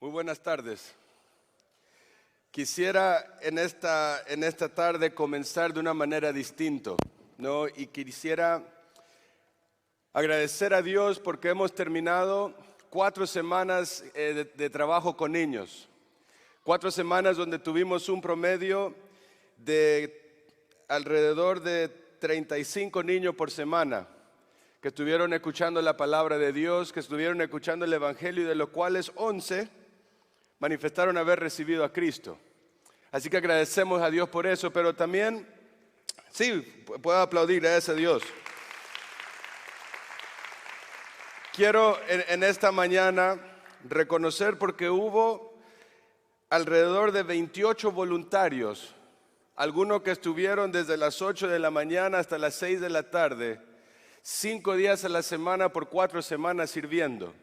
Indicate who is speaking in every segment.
Speaker 1: Muy buenas tardes. Quisiera en esta tarde comenzar de una manera distinta, ¿no? Y quisiera agradecer a Dios porque hemos terminado 4 semanas de trabajo con niños. 4 semanas donde tuvimos un promedio de alrededor de 35 niños por semana que estuvieron escuchando la palabra de Dios, que estuvieron escuchando el Evangelio, y de los cuales 11 manifestaron haber recibido a Cristo. Así que agradecemos a Dios por eso, pero también, sí, puedo aplaudir, gracias a Dios. Quiero en esta mañana reconocer porque hubo alrededor de 28 voluntarios, algunos que estuvieron desde las 8 de la mañana hasta las 6 de la tarde, 5 días a la semana por 4 semanas sirviendo.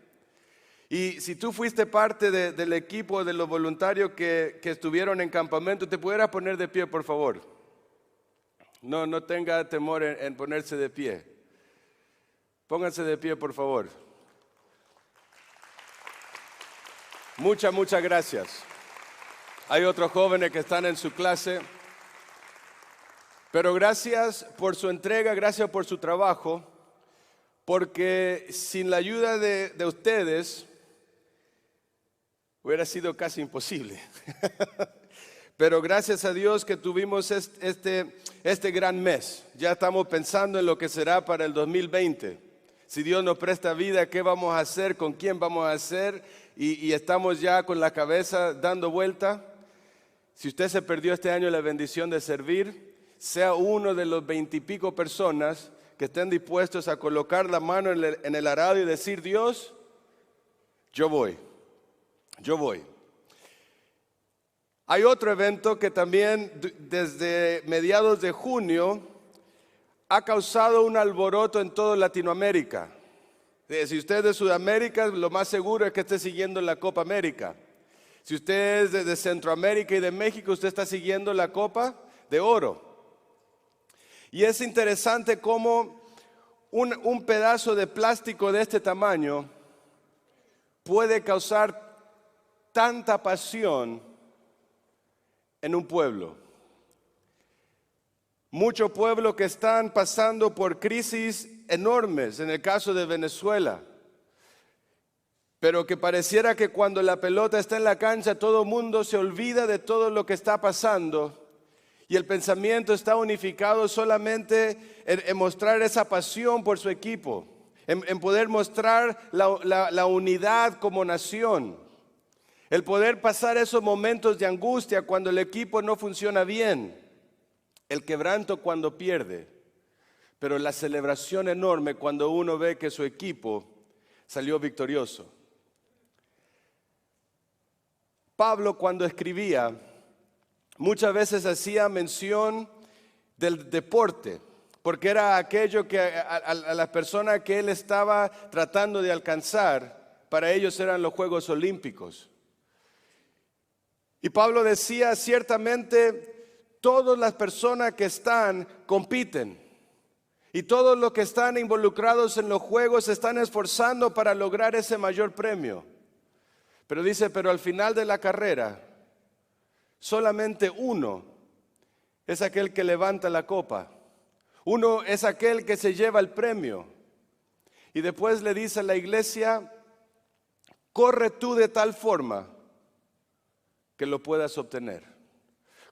Speaker 1: Y si tú fuiste parte del equipo de los voluntarios que estuvieron en campamento, ¿te pudieras poner de pie, por favor? No tenga temor en ponerse de pie. Pónganse de pie, por favor. Muchas gracias. Hay otros jóvenes que están en su clase. Pero gracias por su entrega, gracias por su trabajo, porque sin la ayuda de ustedes hubiera sido casi imposible. Pero gracias a Dios que tuvimos este gran mes. Ya estamos pensando en lo que será para el 2020. Si Dios nos presta vida, ¿qué vamos a hacer? ¿Con quién vamos a hacer? Y estamos ya con la cabeza dando vuelta. Si usted se perdió este año la bendición de servir, sea uno de los 20 y pico personas que estén dispuestos a colocar la mano en el arado y decir: Dios, yo voy. Hay otro evento que también desde mediados de junio ha causado un alboroto en toda Latinoamérica. Si usted es de Sudamérica, lo más seguro es que esté siguiendo la Copa América. Si usted es de Centroamérica y de México, usted está siguiendo la Copa de Oro. Y es interesante cómo un pedazo de plástico de este tamaño puede causar tanta pasión en un pueblo. Muchos pueblos que están pasando por crisis enormes, en el caso de Venezuela, pero que pareciera que cuando la pelota está en la cancha todo el mundo se olvida de todo lo que está pasando y el pensamiento está unificado solamente en mostrar esa pasión por su equipo, en poder mostrar la unidad como nación. El poder pasar esos momentos de angustia cuando el equipo no funciona bien, el quebranto cuando pierde, pero la celebración enorme cuando uno ve que su equipo salió victorioso. Pablo, cuando escribía, muchas veces hacía mención del deporte, porque era aquello que a las personas que él estaba tratando de alcanzar, para ellos eran los Juegos Olímpicos. Y Pablo decía: ciertamente todas las personas que están compiten y todos los que están involucrados en los juegos se están esforzando para lograr ese mayor premio. Pero dice, pero al final de la carrera solamente uno es aquel que levanta la copa, uno es aquel que se lleva el premio. Y después le dice a la iglesia: corre tú de tal forma que lo puedas obtener.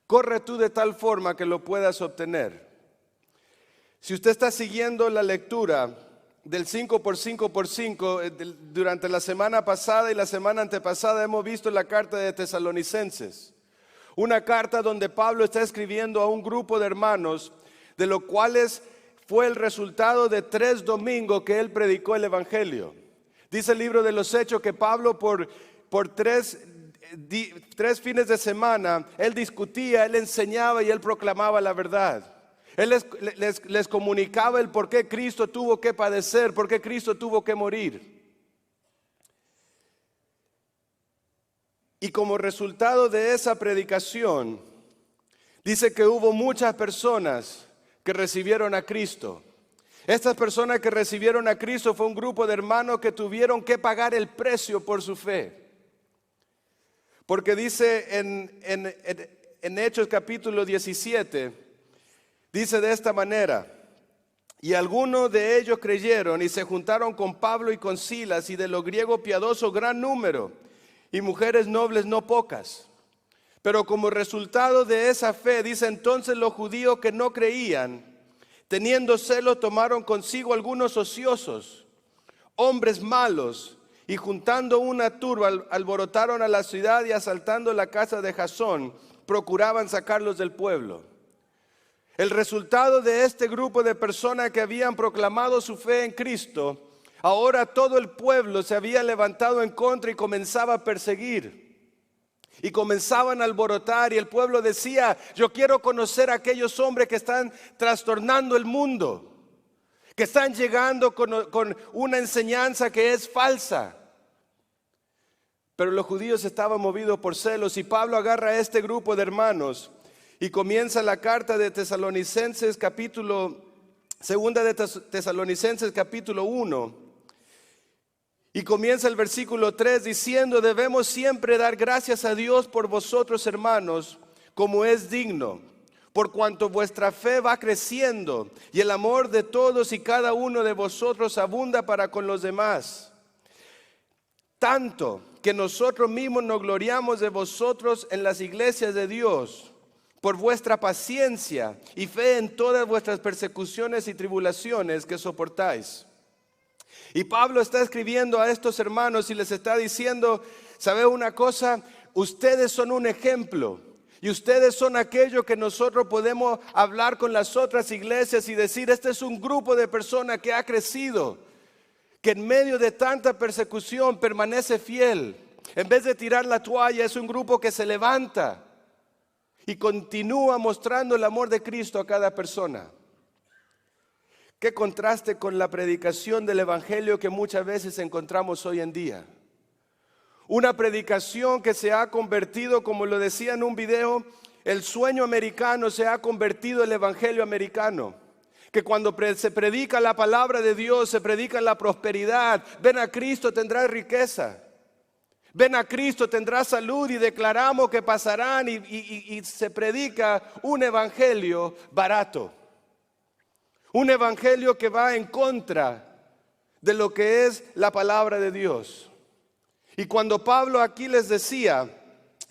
Speaker 1: Corre tú de tal forma que lo puedas obtener. Si usted está siguiendo la lectura del 5x5x5, durante la semana pasada y la semana antepasada hemos visto la carta de Tesalonicenses. Una carta donde Pablo está escribiendo a un grupo de hermanos, de los cuales fue el resultado de 3 domingos que él predicó el Evangelio. Dice el libro de los Hechos que Pablo por 3 fines de semana, él discutía, él enseñaba y él proclamaba la verdad. Él les comunicaba el por qué Cristo tuvo que padecer, por qué Cristo tuvo que morir. Y como resultado de esa predicación, dice que hubo muchas personas que recibieron a Cristo. Estas personas que recibieron a Cristo fue un grupo de hermanos que tuvieron que pagar el precio por su fe. Porque dice en Hechos capítulo 17, dice de esta manera: y algunos de ellos creyeron y se juntaron con Pablo y con Silas, y de los griegos piadoso gran número, y mujeres nobles no pocas. Pero como resultado de esa fe, dice, entonces los judíos que no creían, teniendo celo, tomaron consigo algunos ociosos, hombres malos, y juntando una turba, alborotaron a la ciudad, y asaltando la casa de Jasón, procuraban sacarlos del pueblo. El resultado de este grupo de personas que habían proclamado su fe en Cristo, ahora todo el pueblo se había levantado en contra y comenzaba a perseguir. Y comenzaban a alborotar, y el pueblo decía: yo quiero conocer a aquellos hombres que están trastornando el mundo, que están llegando con una enseñanza que es falsa. Pero los judíos estaban movidos por celos, y Pablo agarra a este grupo de hermanos y comienza la carta de Tesalonicenses segunda de Tesalonicenses capítulo 1. Y comienza el versículo 3 diciendo: debemos siempre dar gracias a Dios por vosotros, hermanos, como es digno, por cuanto vuestra fe va creciendo y el amor de todos y cada uno de vosotros abunda para con los demás. Tanto que nosotros mismos nos gloriamos de vosotros en las iglesias de Dios, por vuestra paciencia y fe en todas vuestras persecuciones y tribulaciones que soportáis. Y Pablo está escribiendo a estos hermanos y les está diciendo: ¿sabe una cosa? Ustedes son un ejemplo, y ustedes son aquello que nosotros podemos hablar con las otras iglesias y decir: este es un grupo de personas que ha crecido, que en medio de tanta persecución permanece fiel. En vez de tirar la toalla, es un grupo que se levanta y continúa mostrando el amor de Cristo a cada persona. Qué contraste con la predicación del evangelio que muchas veces encontramos hoy en día. Una predicación que se ha convertido, como lo decía en un video, el sueño americano se ha convertido en el evangelio americano. Que cuando se predica la palabra de Dios, se predica la prosperidad. Ven a Cristo, tendrás riqueza. Ven a Cristo, tendrás salud, y declaramos que pasarán, y se predica un evangelio barato. Un evangelio que va en contra de lo que es la palabra de Dios. Y cuando Pablo aquí les decía,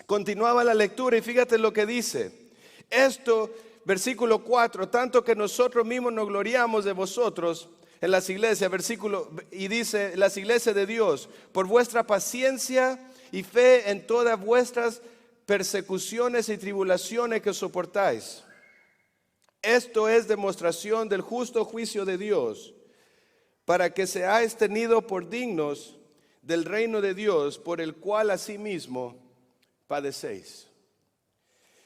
Speaker 1: continuaba la lectura y fíjate lo que dice. Esto, versículo 4, tanto que nosotros mismos nos gloriamos de vosotros en las iglesias, y dice, las iglesias de Dios, por vuestra paciencia y fe en todas vuestras persecuciones y tribulaciones que soportáis. Esto es demostración del justo juicio de Dios, para que seáis tenidos por dignos del reino de Dios, por el cual asimismo padecéis.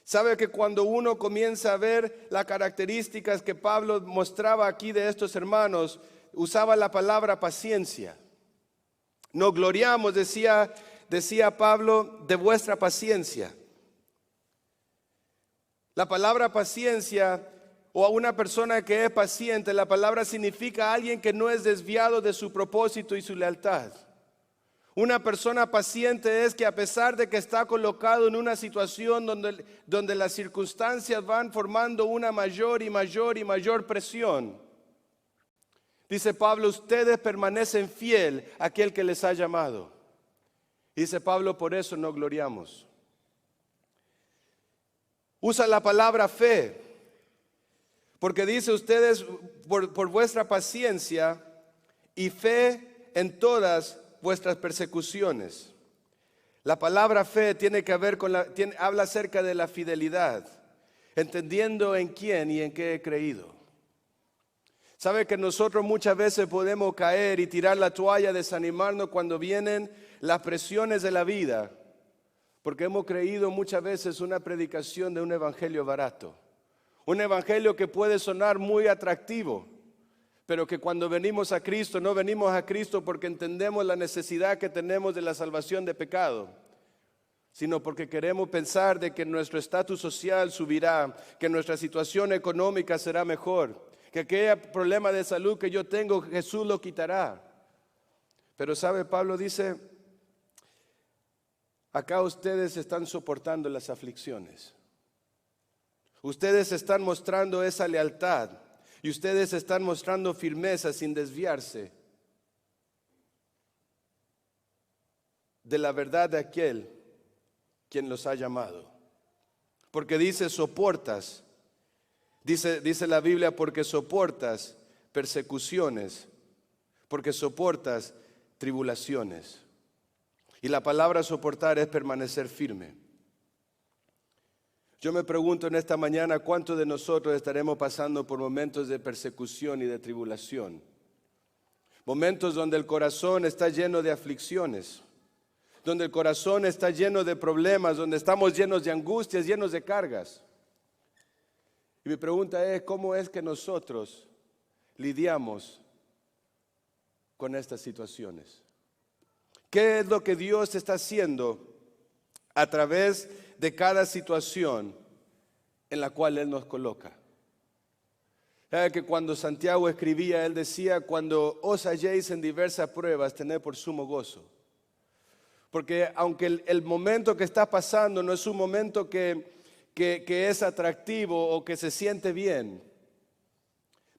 Speaker 1: Sabe que cuando uno comienza a ver las características que Pablo mostraba aquí de estos hermanos, usaba la palabra paciencia. Nos gloriamos, decía Pablo, de vuestra paciencia. La palabra paciencia, o a una persona que es paciente, la palabra significa alguien que no es desviado de su propósito y su lealtad. Una persona paciente es que a pesar de que está colocado en una situación donde las circunstancias van formando una mayor y mayor presión, dice Pablo, ustedes permanecen fiel a aquel que les ha llamado. Dice Pablo, por eso nos gloriamos. Usa la palabra fe, porque dice ustedes por vuestra paciencia y fe en todas vuestras persecuciones. La palabra fe tiene que ver habla acerca de la fidelidad, entendiendo en quién y en qué he creído. Sabe que nosotros muchas veces podemos caer y tirar la toalla, desanimarnos cuando vienen las presiones de la vida, porque hemos creído muchas veces una predicación de un evangelio barato. Un evangelio que puede sonar muy atractivo, pero que cuando venimos a Cristo, no venimos a Cristo porque entendemos la necesidad que tenemos de la salvación de pecado, sino porque queremos pensar de que nuestro estatus social subirá, que nuestra situación económica será mejor, que aquel problema de salud que yo tengo, Jesús lo quitará. Pero sabe, Pablo dice, Acá ustedes están soportando las aflicciones. Ustedes están mostrando esa lealtad y ustedes están mostrando firmeza sin desviarse de la verdad de aquel quien los ha llamado. Porque dice soportas, dice la Biblia, porque soportas persecuciones, porque soportas tribulaciones. Y la palabra soportar es permanecer firme. Yo me pregunto en esta mañana, ¿cuántos de nosotros estaremos pasando por momentos de persecución y de tribulación? Momentos donde el corazón está lleno de aflicciones, donde el corazón está lleno de problemas, donde estamos llenos de angustias, llenos de cargas. Y mi pregunta es, ¿cómo es que nosotros lidiamos con estas situaciones? ¿Qué es lo que Dios está haciendo a través de cada situación en la cual Él nos coloca? ¿Sabe que cuando Santiago escribía, él decía, cuando os halléis en diversas pruebas, tened por sumo gozo? Porque aunque el momento que está pasando no es un momento que es atractivo o que se siente bien,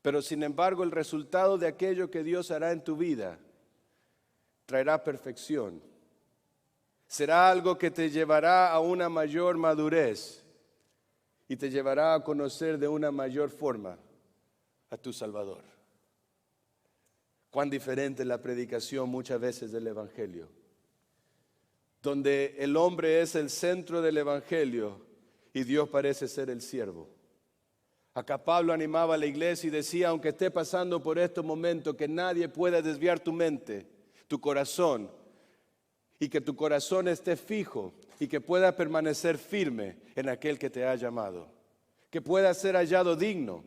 Speaker 1: pero sin embargo el resultado de aquello que Dios hará en tu vida traerá perfección. Será algo que te llevará a una mayor madurez y te llevará a conocer de una mayor forma a tu Salvador. Cuán diferente es la predicación muchas veces del Evangelio, donde el hombre es el centro del Evangelio y Dios parece ser el siervo. Acá Pablo animaba a la iglesia y decía, aunque esté pasando por estos momentos, que nadie pueda desviar tu mente, tu corazón, y que tu corazón esté fijo y que pueda permanecer firme en aquel que te ha llamado, que pueda ser hallado digno.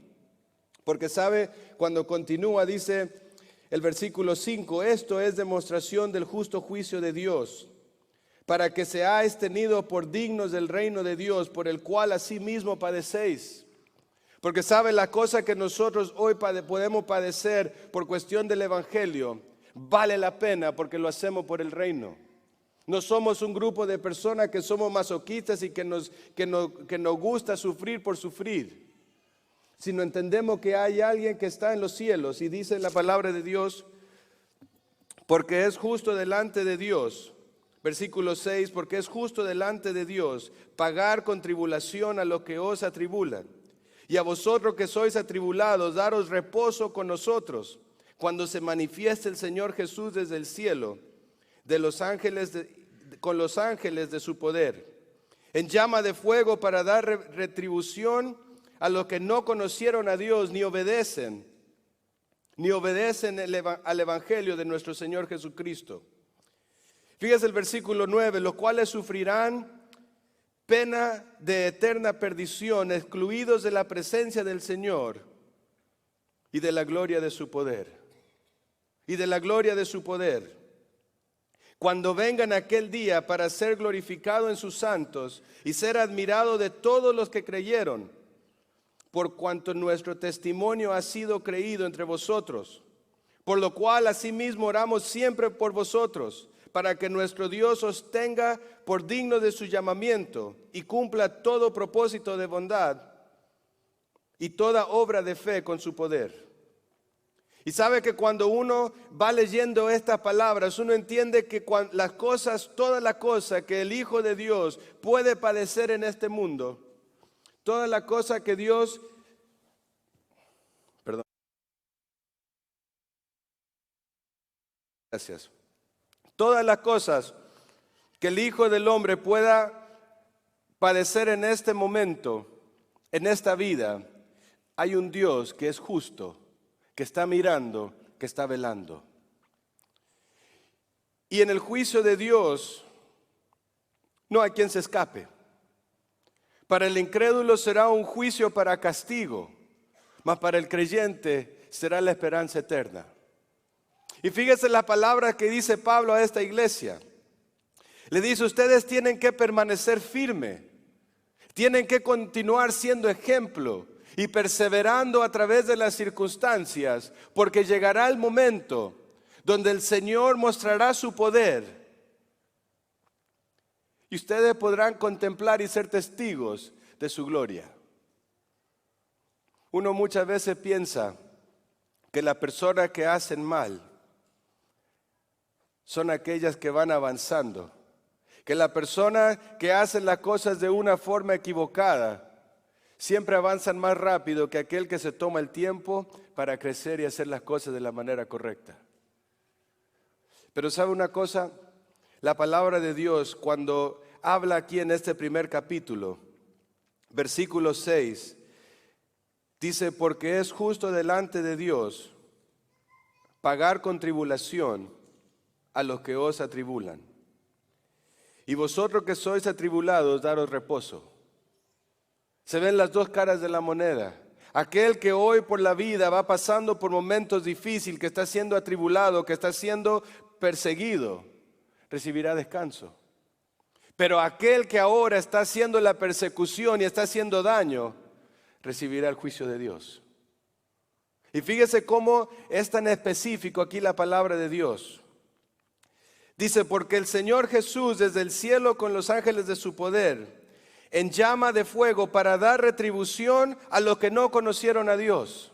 Speaker 1: Porque sabe, cuando continúa dice el versículo 5, esto es demostración del justo juicio de Dios, para que seáis tenidos por dignos del reino de Dios, por el cual asimismo padecéis. Porque sabe, la cosa que nosotros hoy podemos padecer por cuestión del Evangelio, vale la pena porque lo hacemos por el reino. No somos un grupo de personas que somos masoquistas y que nos gusta sufrir por sufrir, sino entendemos que hay alguien que está en los cielos y dice en la palabra de Dios, porque es justo delante de Dios, versículo 6, porque es justo delante de Dios pagar con tribulación a los que os atribulan, y a vosotros que sois atribulados, daros reposo con nosotros, cuando se manifieste el Señor Jesús desde el cielo, con los ángeles de su poder, en llama de fuego para dar retribución a los que no conocieron a Dios ni obedecen al Evangelio de nuestro Señor Jesucristo. Fíjese el versículo 9, los cuales sufrirán pena de eterna perdición, excluidos de la presencia del Señor y de la gloria de su poder. Y de la gloria de su poder. Cuando vengan aquel día para ser glorificado en sus santos y ser admirado de todos los que creyeron, por cuanto nuestro testimonio ha sido creído entre vosotros, por lo cual asimismo oramos siempre por vosotros, para que nuestro Dios os tenga por digno de su llamamiento y cumpla todo propósito de bondad y toda obra de fe con su poder. Y sabe que cuando uno va leyendo estas palabras, uno entiende que todas las cosas que el Hijo de Dios puede padecer en este mundo, todas las cosas que Dios, gracias, todas las cosas que el Hijo del Hombre pueda padecer en este momento, en esta vida, hay un Dios que es justo, que está mirando, que está velando. Y en el juicio de Dios no hay quien se escape. Para el incrédulo será un juicio para castigo, mas para el creyente será la esperanza eterna. Y fíjese la palabra que dice Pablo a esta iglesia. Le dice, ustedes tienen que permanecer firmes, tienen que continuar siendo ejemplo y perseverando a través de las circunstancias, porque llegará el momento donde el Señor mostrará su poder Y ustedes podrán contemplar y ser testigos de su gloria. Uno muchas veces piensa que las personas que hacen mal son aquellas que van avanzando, que las personas que hacen las cosas de una forma equivocada siempre avanzan más rápido que aquel que se toma el tiempo para crecer y hacer las cosas de la manera correcta. Pero ¿sabe una cosa? La palabra de Dios, cuando habla aquí en este primer capítulo, versículo 6, dice, porque es justo delante de Dios pagar con tribulación a los que os atribulan. Y vosotros que sois atribulados, daros reposo. Se ven las dos caras de la moneda. Aquel que hoy por la vida va pasando por momentos difíciles, que está siendo atribulado, que está siendo perseguido, recibirá descanso. Pero aquel que ahora está haciendo la persecución y está haciendo daño, recibirá el juicio de Dios. Y fíjese cómo es tan específico aquí la palabra de Dios. Dice, porque el Señor Jesús desde el cielo con los ángeles de su poder, en llama de fuego para dar retribución a los que no conocieron a Dios.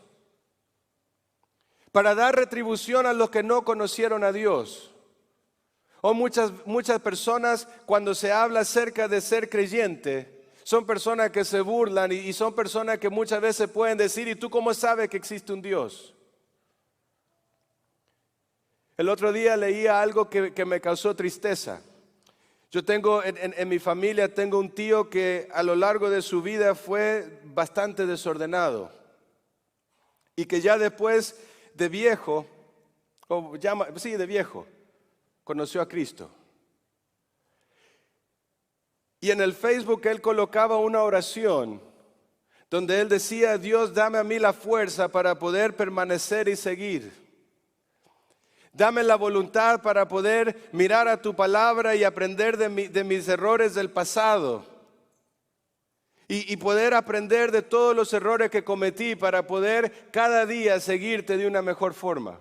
Speaker 1: Para dar retribución a los que no conocieron a Dios. O muchas personas cuando se habla acerca de ser creyente, son personas que se burlan y son personas que muchas veces pueden decir, ¿y tú cómo sabes que existe un Dios? El otro día leía algo que me causó tristeza. Yo tengo en mi familia, tengo un tío que a lo largo de su vida fue bastante desordenado. Y que ya después de viejo, de viejo, conoció a Cristo. Y en el Facebook él colocaba una oración donde él decía, Dios, dame a mí la fuerza para poder permanecer y seguir. Dame la voluntad para poder mirar a tu palabra y aprender de mis errores del pasado. Y poder aprender de todos los errores que cometí para poder cada día seguirte de una mejor forma.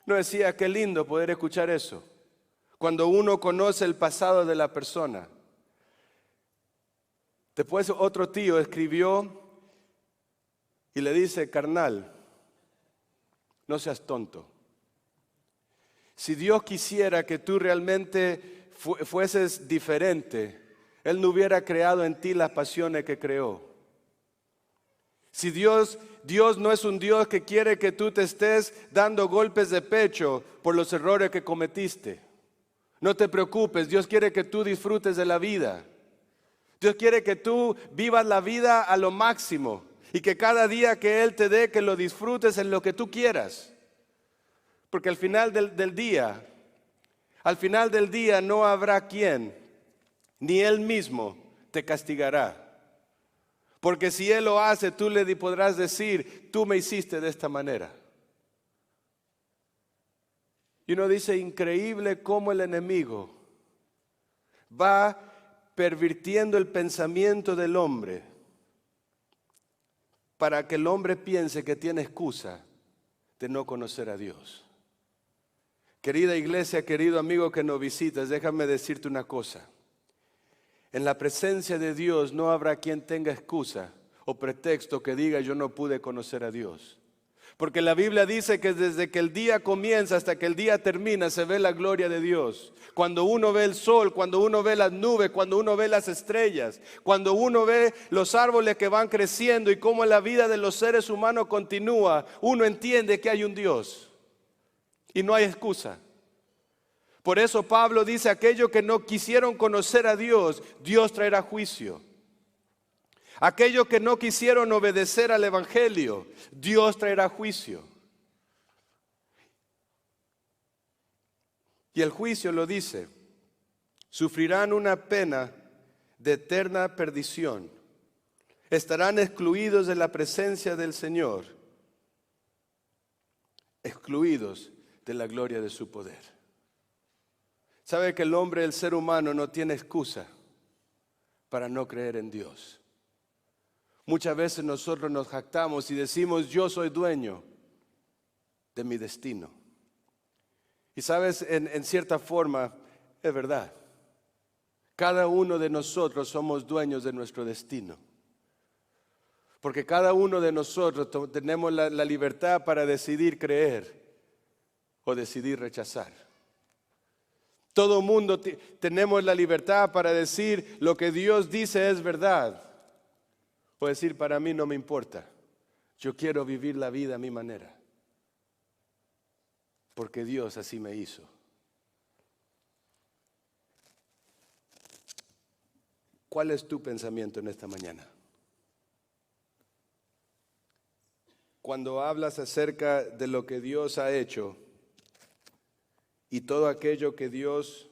Speaker 1: No decía, qué lindo poder escuchar eso. Cuando uno conoce el pasado de la persona. Después otro tío escribió y le dice, carnal, no seas tonto. Si Dios quisiera que tú realmente fueses diferente, Él no hubiera creado en ti las pasiones que creó. Si Dios no es un Dios que quiere que tú te estés dando golpes de pecho por los errores que cometiste. No te preocupes, Dios quiere que tú disfrutes de la vida. Dios quiere que tú vivas la vida a lo máximo y que cada día que Él te dé, que lo disfrutes en lo que tú quieras. Porque al final del día no habrá quien, ni Él mismo te castigará. Porque si Él lo hace, tú le podrás decir, tú me hiciste de esta manera. Y uno dice, increíble cómo el enemigo va pervirtiendo el pensamiento del hombre para que el hombre piense que tiene excusa de no conocer a Dios. Querida iglesia, querido amigo que nos visitas, déjame decirte una cosa. En la presencia de Dios no habrá quien tenga excusa o pretexto que diga yo no pude conocer a Dios. Porque la Biblia dice que desde que el día comienza hasta que el día termina se ve la gloria de Dios. Cuando uno ve el sol, cuando uno ve las nubes, cuando uno ve las estrellas, cuando uno ve los árboles que van creciendo y cómo la vida de los seres humanos continúa, uno entiende que hay un Dios y no hay excusa. Por eso Pablo dice, aquellos que no quisieron conocer a Dios, Dios traerá juicio. Aquellos que no quisieron obedecer al Evangelio, Dios traerá juicio. Y el juicio lo dice, sufrirán una pena de eterna perdición. Estarán excluidos de la presencia del Señor, excluidos de la gloria de su poder. ¿Sabe que el hombre, el ser humano, no tiene excusa para no creer en Dios? Muchas veces nosotros nos jactamos y decimos, yo soy dueño de mi destino. Y sabes, en cierta forma, es verdad. Cada uno de nosotros somos dueños de nuestro destino. Porque cada uno de nosotros tenemos la libertad para decidir creer o decidir rechazar. Todo mundo tenemos la libertad para decir lo que Dios dice es verdad. O decir, para mí no me importa. Yo quiero vivir la vida a mi manera. Porque Dios así me hizo. ¿Cuál es tu pensamiento en esta mañana? Cuando hablas acerca de lo que Dios ha hecho y todo aquello que Dios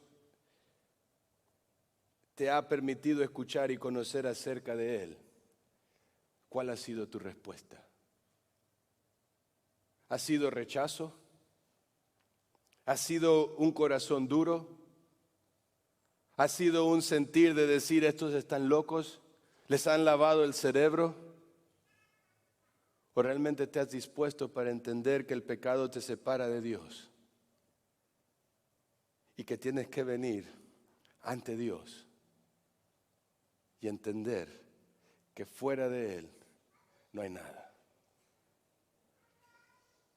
Speaker 1: te ha permitido escuchar y conocer acerca de Él, ¿cuál ha sido tu respuesta? ¿Ha sido rechazo? ¿Ha sido un corazón duro? ¿Ha sido un sentir de decir estos están locos? ¿Les han lavado el cerebro? ¿O realmente te has dispuesto para entender que el pecado te separa de Dios? Y que tienes que venir ante Dios y entender que fuera de Él no hay nada.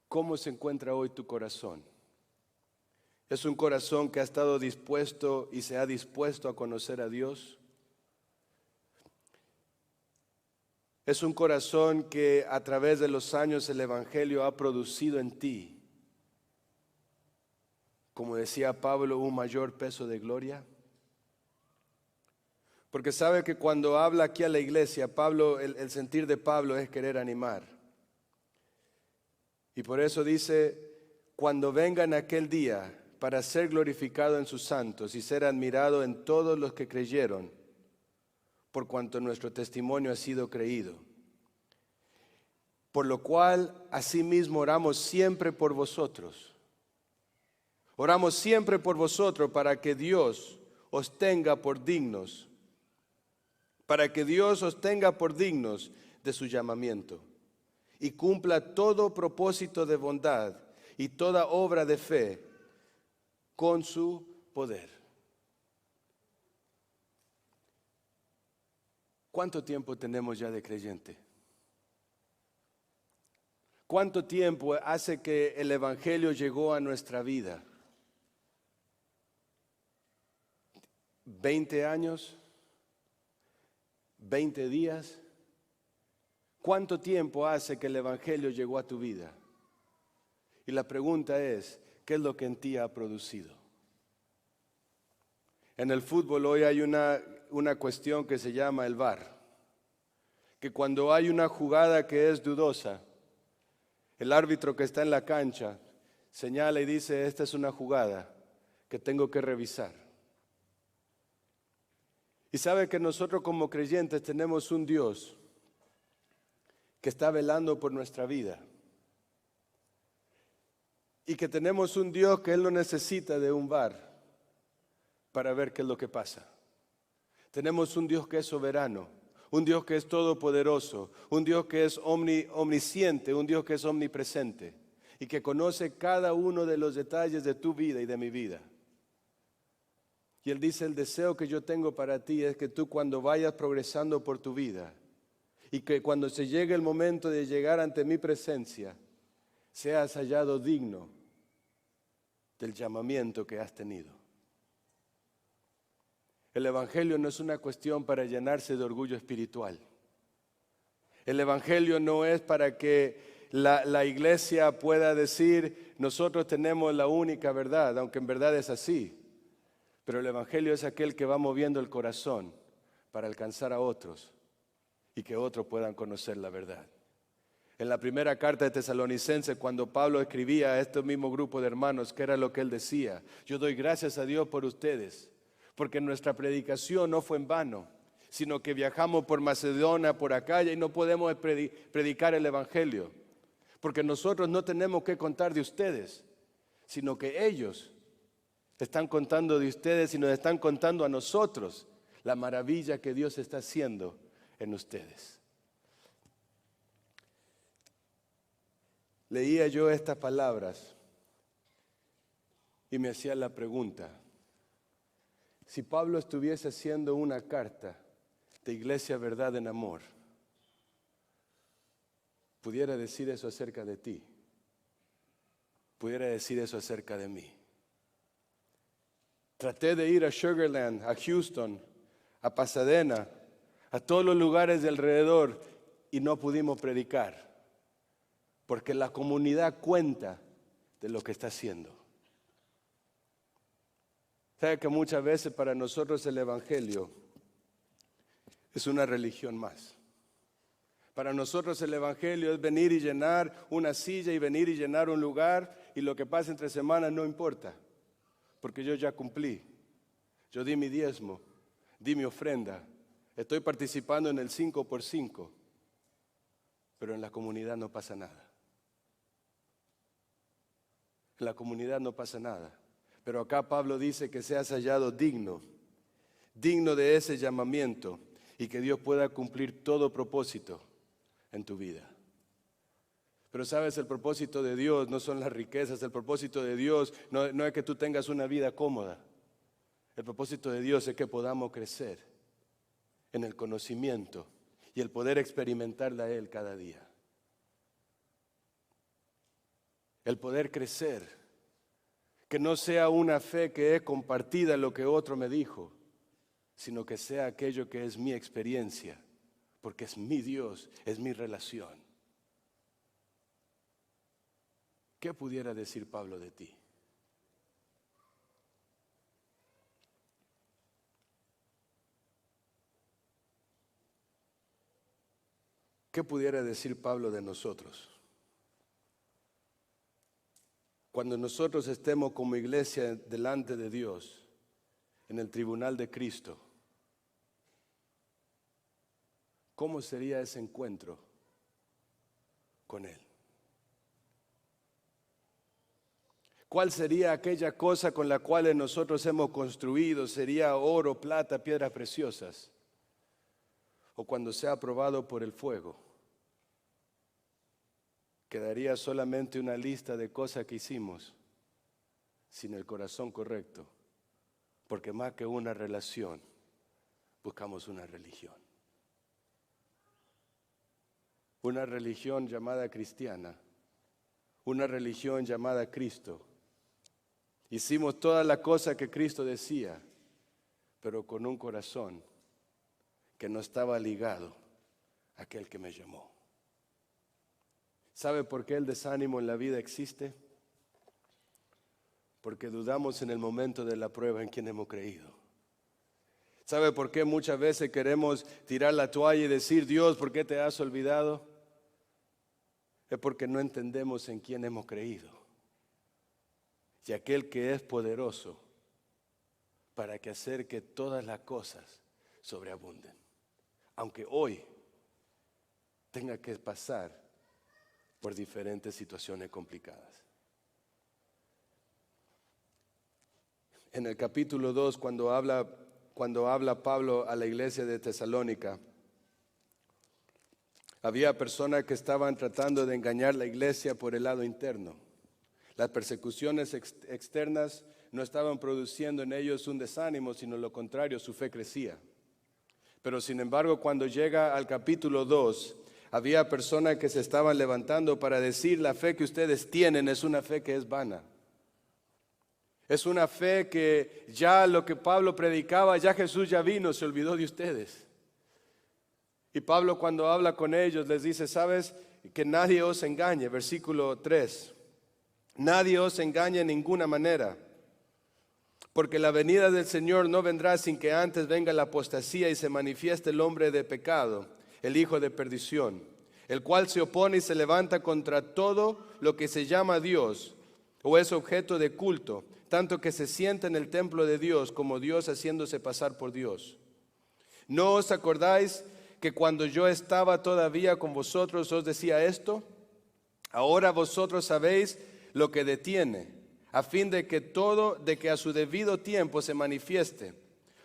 Speaker 1: ¿Cómo se encuentra hoy tu corazón? ¿Es un corazón que ha estado dispuesto y se ha dispuesto a conocer a Dios? ¿Es un corazón que a través de los años el Evangelio ha producido en ti, como decía Pablo, un mayor peso de gloria? Porque sabe que cuando habla aquí a la iglesia, Pablo, el sentir de Pablo es querer animar. Y por eso dice, cuando vengan aquel día para ser glorificado en sus santos y ser admirado en todos los que creyeron, por cuanto nuestro testimonio ha sido creído. Por lo cual, asimismo, oramos siempre por vosotros. Oramos siempre por vosotros para que Dios os tenga por dignos, para que Dios os tenga por dignos de su llamamiento y cumpla todo propósito de bondad y toda obra de fe con su poder. ¿Cuánto tiempo tenemos ya de creyente? ¿Cuánto tiempo hace que el Evangelio llegó a nuestra vida? ¿20 años? ¿20 días? ¿Cuánto tiempo hace que el Evangelio llegó a tu vida? Y la pregunta es, ¿qué es lo que en ti ha producido? En el fútbol hoy hay una cuestión que se llama el VAR, que cuando hay una jugada que es dudosa, el árbitro que está en la cancha señala y dice, esta es una jugada que tengo que revisar. Y sabe que nosotros como creyentes tenemos un Dios que está velando por nuestra vida. Y que tenemos un Dios que Él no necesita de un VAR para ver qué es lo que pasa. Tenemos un Dios que es soberano, un Dios que es todopoderoso, un Dios que es omnisciente, un Dios que es omnipresente y que conoce cada uno de los detalles de tu vida y de mi vida. Y Él dice, el deseo que yo tengo para ti es que tú cuando vayas progresando por tu vida y que cuando se llegue el momento de llegar ante mi presencia, seas hallado digno del llamamiento que has tenido. El Evangelio no es una cuestión para llenarse de orgullo espiritual. El Evangelio no es para que la iglesia pueda decir, nosotros tenemos la única verdad, aunque en verdad es así. Pero el Evangelio es aquel que va moviendo el corazón para alcanzar a otros y que otros puedan conocer la verdad. En la primera carta de Tesalonicenses, cuando Pablo escribía a este mismo grupo de hermanos, ¿qué era lo que él decía? Yo doy gracias a Dios por ustedes, porque nuestra predicación no fue en vano, sino que viajamos por Macedonia, por Acaya y no podemos predicar el Evangelio, porque nosotros no tenemos que contar de ustedes, sino que ellos están contando de ustedes y nos están contando a nosotros la maravilla que Dios está haciendo en ustedes. Leía yo estas palabras y me hacía la pregunta, si Pablo estuviese haciendo una carta de Iglesia Verdad en Amor, pudiera decir eso acerca de ti, pudiera decir eso acerca de mí. Traté de ir a Sugar Land, a Houston, a Pasadena, a todos los lugares de alrededor y no pudimos predicar, porque la comunidad cuenta de lo que está haciendo. ¿Sabe que muchas veces para nosotros el Evangelio es una religión más? Para nosotros el Evangelio es venir y llenar una silla y venir y llenar un lugar, y lo que pasa entre semanas no importa, porque yo ya cumplí. Yo di mi diezmo, di mi ofrenda, estoy participando en el 5x5, pero en la comunidad no pasa nada. En la comunidad no pasa nada. Pero acá Pablo dice que seas hallado digno de ese llamamiento y que Dios pueda cumplir todo propósito en tu vida. Pero sabes, el propósito de Dios no son las riquezas, el propósito de Dios no es que tú tengas una vida cómoda. El propósito de Dios es que podamos crecer en el conocimiento y el poder experimentarle a Él cada día. El poder crecer. Que no sea una fe que es compartida en lo que otro me dijo, sino que sea aquello que es mi experiencia, porque es mi Dios, es mi relación. ¿Qué pudiera decir Pablo de ti? ¿Qué pudiera decir Pablo de nosotros? Cuando nosotros estemos como iglesia delante de Dios, en el tribunal de Cristo, ¿cómo sería ese encuentro con Él? ¿Cuál sería aquella cosa con la cual nosotros hemos construido? ¿Sería oro, plata, piedras preciosas? ¿O cuando sea probado por el fuego? Quedaría solamente una lista de cosas que hicimos sin el corazón correcto, porque más que una relación, buscamos una religión. Una religión llamada cristiana, una religión llamada Cristo. Hicimos todas las cosas que Cristo decía, pero con un corazón que no estaba ligado a aquel que me llamó. ¿Sabe por qué el desánimo en la vida existe? Porque dudamos en el momento de la prueba en quien hemos creído. ¿Sabe por qué muchas veces queremos tirar la toalla y decir, Dios, ¿por qué te has olvidado? Es porque no entendemos en quién hemos creído. Y aquel que es poderoso para que hacer que todas las cosas sobreabunden. Aunque hoy tenga que pasar por diferentes situaciones complicadas. En el capítulo 2, cuando habla Pablo a la iglesia de Tesalónica, había personas que estaban tratando de engañar la iglesia por el lado interno. Las persecuciones externas no estaban produciendo en ellos un desánimo, sino lo contrario, su fe crecía. Pero sin embargo, cuando llega al capítulo 2, había personas que se estaban levantando para decir, la fe que ustedes tienen es una fe que es vana. Es una fe que ya lo que Pablo predicaba, ya Jesús ya vino, se olvidó de ustedes. Y Pablo cuando habla con ellos les dice, ¿sabes? Que nadie os engañe, versículo 3. Nadie os engañe en ninguna manera, porque la venida del Señor no vendrá sin que antes venga la apostasía y se manifieste el hombre de pecado, el hijo de perdición, el cual se opone y se levanta contra todo lo que se llama Dios o es objeto de culto, tanto que se sienta en el templo de Dios como Dios haciéndose pasar por Dios. ¿No os acordáis que cuando yo estaba todavía con vosotros os decía esto? Ahora vosotros sabéis lo que detiene, a fin de que a su debido tiempo se manifieste,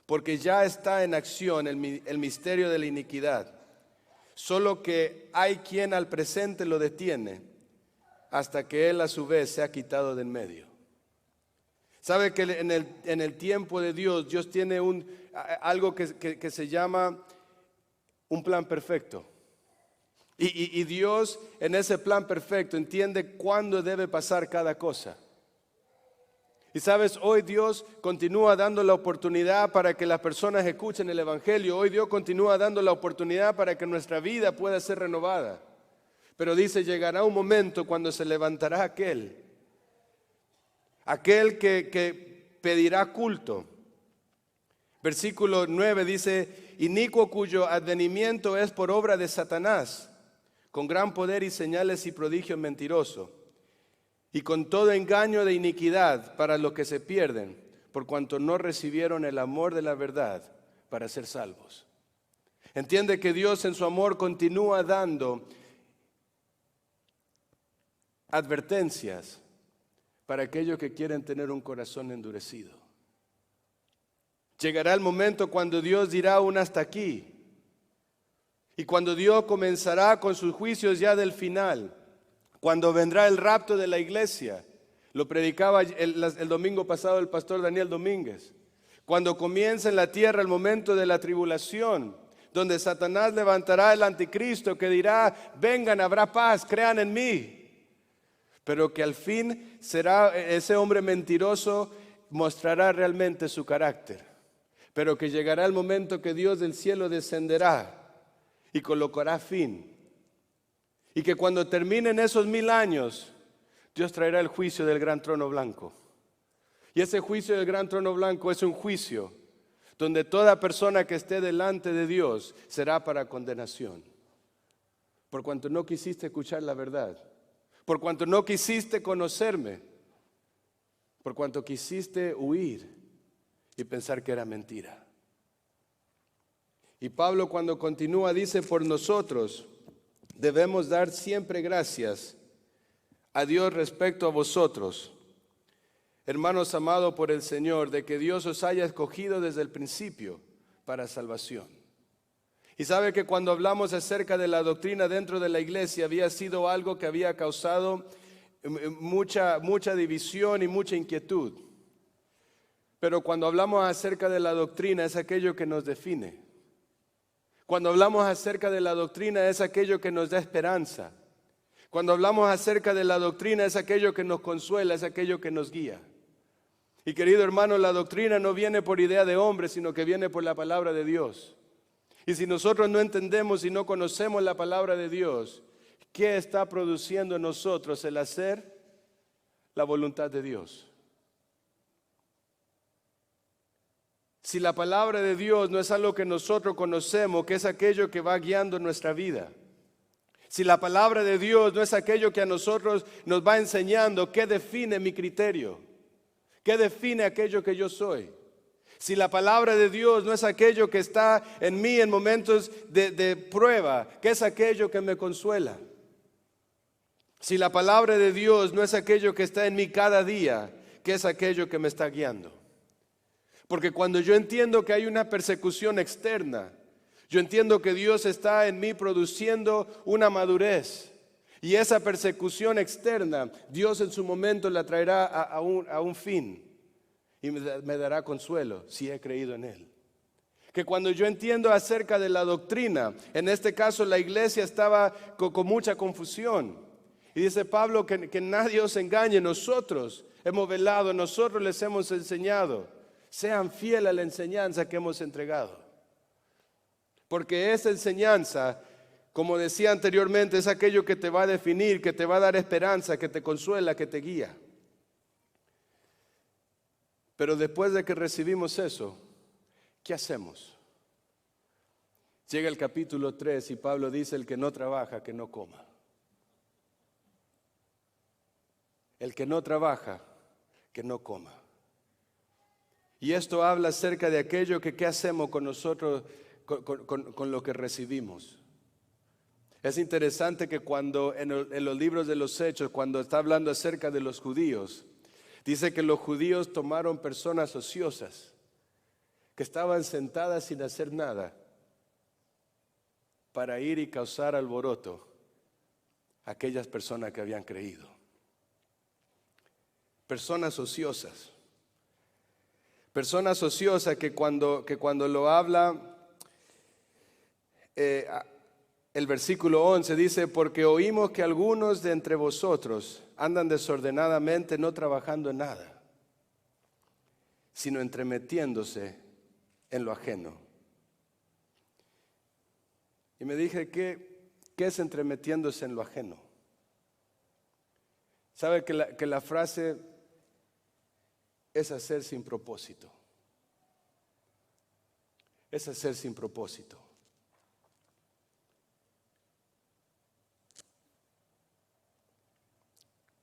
Speaker 1: porque ya está en acción el misterio de la iniquidad. Solo que hay quien al presente lo detiene, hasta que él a su vez se ha quitado de en medio. Sabe que en el tiempo de Dios, Dios tiene algo que se llama un plan perfecto. Y Dios en ese plan perfecto entiende cuándo debe pasar cada cosa. Y sabes, hoy Dios continúa dando la oportunidad para que las personas escuchen el Evangelio. Hoy Dios continúa dando la oportunidad para que nuestra vida pueda ser renovada. Pero dice, llegará un momento cuando se levantará aquel que pedirá culto. Versículo 9 dice, inicuo cuyo advenimiento es por obra de Satanás, con gran poder y señales y prodigios mentirosos, y con todo engaño de iniquidad para los que se pierden, por cuanto no recibieron el amor de la verdad para ser salvos. Entiende que Dios en su amor continúa dando advertencias para aquellos que quieren tener un corazón endurecido. Llegará el momento cuando Dios dirá un hasta aquí, y cuando Dios comenzará con sus juicios ya del final, cuando vendrá el rapto de la iglesia. Lo predicaba el domingo pasado el pastor Daniel Domínguez. Cuando comienza en la tierra el momento de la tribulación, donde Satanás levantará el anticristo que dirá, vengan, habrá paz, crean en mí. Pero que al fin será ese hombre mentiroso, mostrará realmente su carácter. Pero que llegará el momento que Dios del cielo descenderá y colocará fin. Y que cuando terminen esos 1000 años, Dios traerá el juicio del gran trono blanco. Y ese juicio del gran trono blanco es un juicio donde toda persona que esté delante de Dios será para condenación. Por cuanto no quisiste escuchar la verdad, por cuanto no quisiste conocerme, por cuanto quisiste huir y pensar que era mentira. Y Pablo cuando continúa dice, por nosotros debemos dar siempre gracias a Dios respecto a vosotros, hermanos amados por el Señor, de que Dios os haya escogido desde el principio para salvación. Y sabe que cuando hablamos acerca de la doctrina dentro de la iglesia, había sido algo que había causado mucha división y mucha inquietud. Pero cuando hablamos acerca de la doctrina es aquello que nos define. Cuando hablamos acerca de la doctrina es aquello que nos da esperanza. Cuando hablamos acerca de la doctrina es aquello que nos consuela, es aquello que nos guía. Y querido hermano, la doctrina no viene por idea de hombre, sino que viene por la palabra de Dios. Y si nosotros no entendemos y no conocemos la palabra de Dios, ¿qué está produciendo en nosotros el hacer la voluntad de Dios? Si la palabra de Dios no es algo que nosotros conocemos, que es aquello que va guiando nuestra vida. Si la palabra de Dios no es aquello que a nosotros nos va enseñando, ¿qué define mi criterio? ¿Qué define aquello que yo soy? Si la palabra de Dios no es aquello que está en mí en momentos de prueba, ¿qué es aquello que me consuela? Si la palabra de Dios no es aquello que está en mí cada día, ¿qué es aquello que me está guiando? Porque cuando yo entiendo que hay una persecución externa, yo entiendo que Dios está en mí produciendo una madurez. Y esa persecución externa, Dios en su momento la traerá a un fin. Y me dará consuelo si he creído en Él. Que cuando yo entiendo acerca de la doctrina, en este caso la iglesia estaba con mucha confusión. Y dice Pablo que nadie os engañe, nosotros hemos velado, nosotros les hemos enseñado. Sean fieles a la enseñanza que hemos entregado. Porque esa enseñanza, como decía anteriormente, es aquello que te va a definir, que te va a dar esperanza, que te consuela, que te guía. Pero después de que recibimos eso, ¿qué hacemos? Llega el capítulo 3 y Pablo dice, el que no trabaja, que no coma. El que no trabaja, que no coma. Y esto habla acerca de aquello que qué hacemos con nosotros, con lo que recibimos. Es interesante que cuando en los libros de los Hechos, cuando está hablando acerca de los judíos, dice que los judíos tomaron personas ociosas, que estaban sentadas sin hacer nada, para ir y causar alboroto a aquellas personas que habían creído. Personas ociosas. Personas ociosas que cuando lo habla, el versículo 11 dice, porque oímos que algunos de entre vosotros andan desordenadamente, no trabajando en nada, sino entremetiéndose en lo ajeno. Y me dije, ¿qué es entremetiéndose en lo ajeno? ¿Sabe que la frase es hacer sin propósito? Es hacer sin propósito.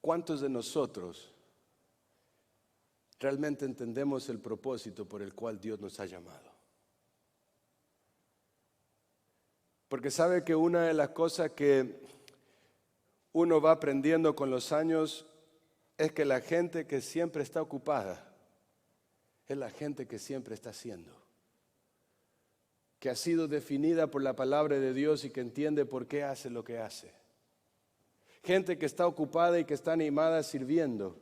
Speaker 1: ¿Cuántos de nosotros realmente entendemos el propósito por el cual Dios nos ha llamado? Porque sabe que una de las cosas que uno va aprendiendo con los años es que la gente que siempre está ocupada es la gente que siempre está haciendo, que ha sido definida por la palabra de Dios y que entiende por qué hace lo que hace. Gente que está ocupada y que está animada sirviendo.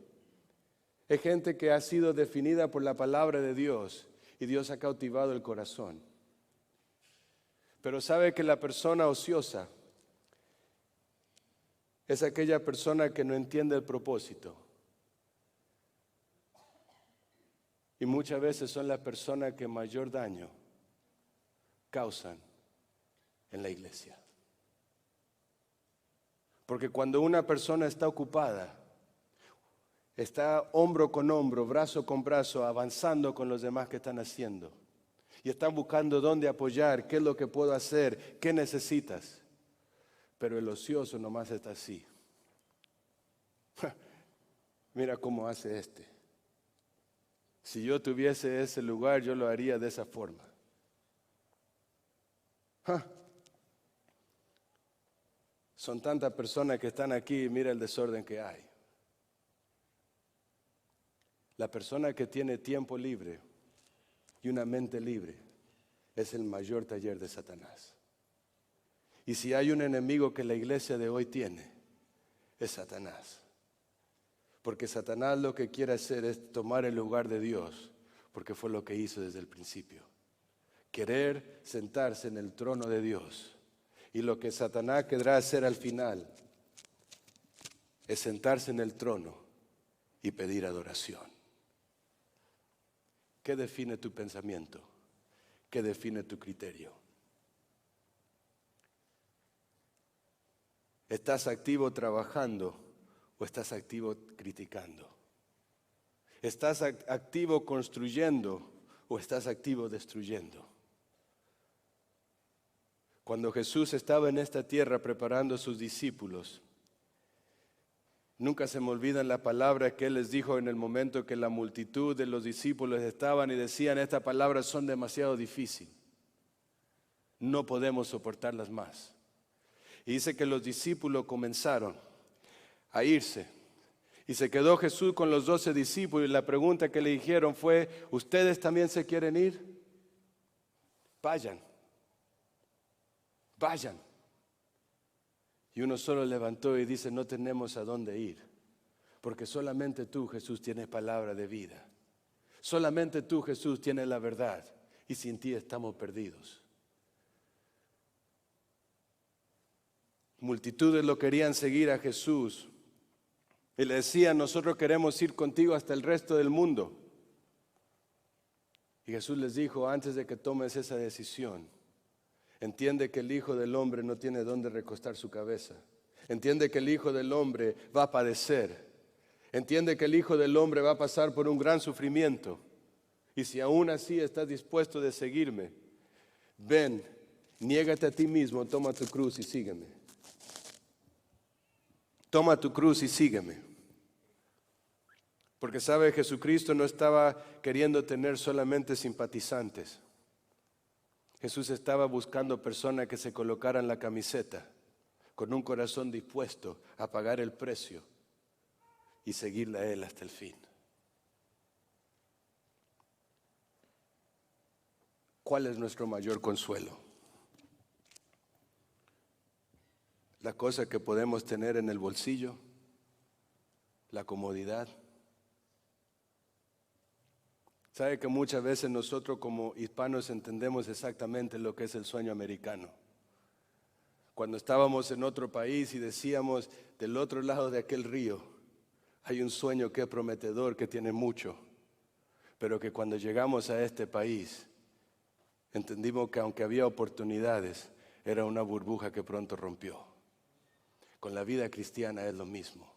Speaker 1: Es gente que ha sido definida por la palabra de Dios y Dios ha cautivado el corazón. Pero sabe que la persona ociosa es aquella persona que no entiende el propósito. Y muchas veces son las personas que mayor daño causan en la iglesia. Porque cuando una persona está ocupada, está hombro con hombro, brazo con brazo, avanzando con los demás que están haciendo. Y están buscando dónde apoyar, qué es lo que puedo hacer, qué necesitas. Pero el ocioso nomás está así. Mira cómo hace este. Si yo tuviese ese lugar, yo lo haría de esa forma. Son tantas personas que están aquí y mira el desorden que hay. La persona que tiene tiempo libre y una mente libre es el mayor taller de Satanás. Y si hay un enemigo que la iglesia de hoy tiene, es Satanás. Porque Satanás lo que quiere hacer es tomar el lugar de Dios, porque fue lo que hizo desde el principio. Querer sentarse en el trono de Dios. Y lo que Satanás querrá hacer al final es sentarse en el trono y pedir adoración. ¿Qué define tu pensamiento? ¿Qué define tu criterio? ¿Estás activo trabajando o estás activo criticando? ¿Estás activo construyendo o estás activo destruyendo? Cuando Jesús estaba en esta tierra preparando a sus discípulos, nunca se me olvida la palabra que Él les dijo en el momento que la multitud de los discípulos estaban y decían, estas palabras son demasiado difíciles, no podemos soportarlas más. Y dice que los discípulos comenzaron a irse. Y se quedó Jesús con los 12 discípulos y la pregunta que le dijeron fue, ¿ustedes también se quieren ir? Vayan. Y uno solo levantó y dice, no tenemos a dónde ir, porque solamente tú, Jesús, tienes palabra de vida. Solamente tú, Jesús, tienes la verdad y sin ti estamos perdidos. Multitudes lo querían seguir a Jesús y le decían, nosotros queremos ir contigo hasta el resto del mundo. Y Jesús les dijo, antes de que tomes esa decisión, entiende que el Hijo del Hombre no tiene dónde recostar su cabeza. Entiende que el Hijo del Hombre va a padecer. Entiende que el Hijo del Hombre va a pasar por un gran sufrimiento. Y si aún así estás dispuesto de seguirme, ven, niégate a ti mismo, toma tu cruz y sígueme. Toma tu cruz y sígueme. Porque sabe, Jesucristo no estaba queriendo tener solamente simpatizantes. Jesús estaba buscando personas que se colocaran la camiseta con un corazón dispuesto a pagar el precio y seguirle a Él hasta el fin. ¿Cuál es nuestro mayor consuelo? La cosa que podemos tener en el bolsillo, la comodidad, Sabe que muchas veces nosotros como hispanos entendemos exactamente lo que es el sueño americano. Cuando estábamos en otro país y decíamos, del otro lado de aquel río hay un sueño que es prometedor, que tiene mucho, pero que cuando llegamos a este país entendimos que aunque había oportunidades, era una burbuja que pronto rompió. Con la vida cristiana es lo mismo.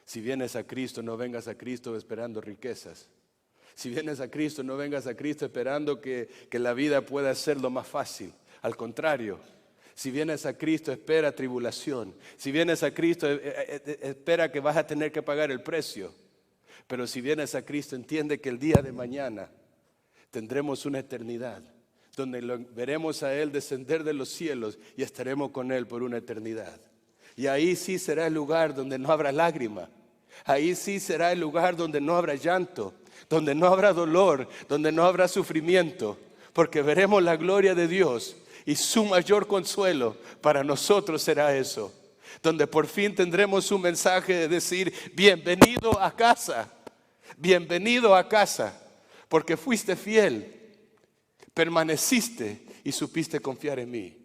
Speaker 1: Si vienes a Cristo, no vengas a Cristo esperando riquezas. Si vienes a Cristo, no vengas a Cristo esperando que la vida pueda ser lo más fácil. Al contrario, si vienes a Cristo, espera tribulación. Si vienes a Cristo, espera que vas a tener que pagar el precio. Pero si vienes a Cristo, entiende que el día de mañana tendremos una eternidad, donde lo veremos a Él descender de los cielos y estaremos con Él por una eternidad. Y ahí sí será el lugar donde no habrá lágrima. Ahí sí será el lugar donde no habrá llanto, donde no habrá dolor, donde no habrá sufrimiento, porque veremos la gloria de Dios y su mayor consuelo para nosotros será eso, donde por fin tendremos un mensaje de decir, bienvenido a casa, porque fuiste fiel, permaneciste y supiste confiar en mí.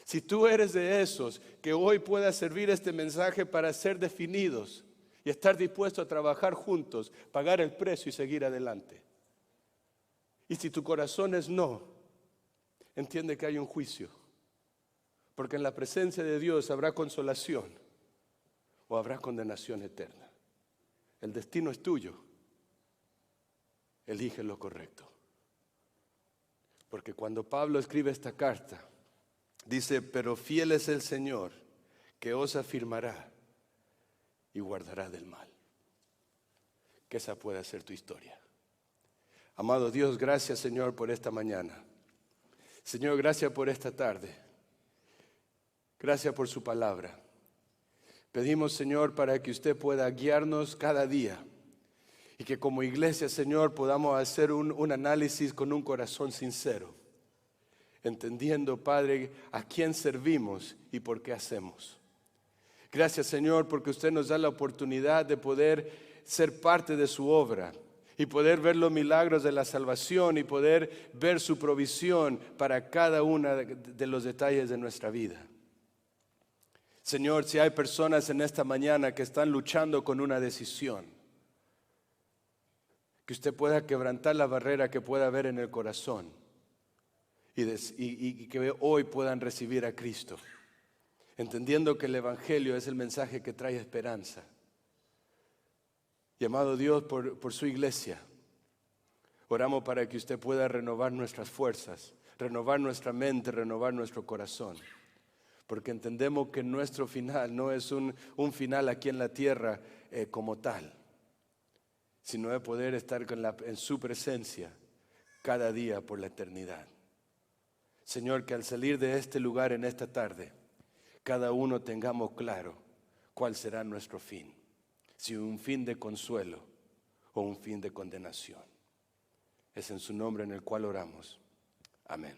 Speaker 1: Si tú eres de esos que hoy pueda servir este mensaje para ser definidos y estar dispuesto a trabajar juntos, pagar el precio y seguir adelante. Y si tu corazón es no, entiende que hay un juicio, porque en la presencia de Dios habrá consolación o habrá condenación eterna. El destino es tuyo. Elige lo correcto. Porque cuando Pablo escribe esta carta, dice, pero fiel es el Señor que os afirmará y guardará del mal. Que esa pueda ser tu historia. Amado Dios, gracias Señor por esta mañana. Señor, gracias por esta tarde. Gracias por su palabra. Pedimos Señor para que usted pueda guiarnos cada día. Y que como iglesia Señor podamos hacer un análisis con un corazón sincero. Entendiendo, Padre, a quién servimos y por qué hacemos. Gracias, Señor, porque usted nos da la oportunidad de poder ser parte de su obra y poder ver los milagros de la salvación y poder ver su provisión para cada uno de los detalles de nuestra vida. Señor, si hay personas en esta mañana que están luchando con una decisión, que usted pueda quebrantar la barrera que pueda haber en el corazón. Y que hoy puedan recibir a Cristo, entendiendo que el Evangelio es el mensaje que trae esperanza. Y amado Dios, por su iglesia, oramos para que usted pueda renovar nuestras fuerzas, renovar nuestra mente, renovar nuestro corazón. Porque entendemos que nuestro final no es un final aquí en la tierra como tal, sino de poder estar en su presencia cada día por la eternidad. Señor, que al salir de este lugar en esta tarde, cada uno tengamos claro cuál será nuestro fin. Si un fin de consuelo o un fin de condenación. Es en su nombre en el cual oramos. Amén.